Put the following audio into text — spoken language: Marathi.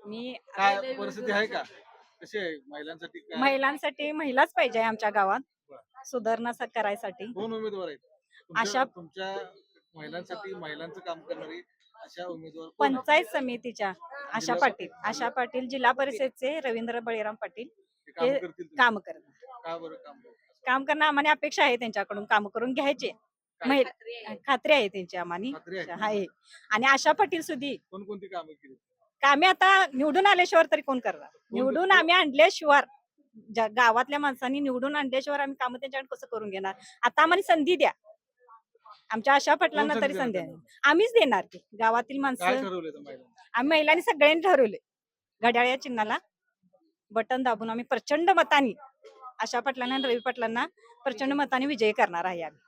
मी काय परिस्थिती आहे का? कशी आहे महिलांसाठी काय? महिलांसाठी महिलाच पाहिजे आमच्या गावात बरं. सुधारणा करायसाठी. कोण उमेदवार आहेत अशा तुमच्या तुमच्या महिलांसाठी महिलांचं काम करणारी अशा उमेदवार कोण आहेत? पंचायत समितीच्या आशा जिल्हा पाटील आशा पाटील जिल्हा परिषदचे रवींद्र बळीराम पाटील ते काम हे करतील तुम्ही? काम करतात. का बरं काम काम करणं आम्हाला अपेक्षा आहे त्यांच्याकडून काम करून घ्यायचे. काय खात्री आहे त्यांची आम्हाला खात्री आहे? आहे. आणि आशा पाटील सुधी कोणकोणती कामं केली? कामे आता निवडून आल्याशिवाय तरी कोण करणार? निवडून आम्ही आणल्याशिवाय गावातल्या माणसांनी निवडून आणल्याशिवाय आम्ही कामं त्यांच्याकडे कसं करून घेणार? आता आम्हाला संधी द्या. आमच्या आशा पाटलांना कोण तरी संधी संधी देणार आहे. आम्हीच देणार की गावातील काय माणसं. ठरवलंय त्या महिलांनी? आम्ही महिलांनी सगळ्यांनी ठरवले घड्याळ या चिन्हाला बटन दाबून आम्ही प्रचंड मताने आशा पाटलांना आणि रवी पाटलांना प्रचंड मताने विजयी करणार आहे आम्ही.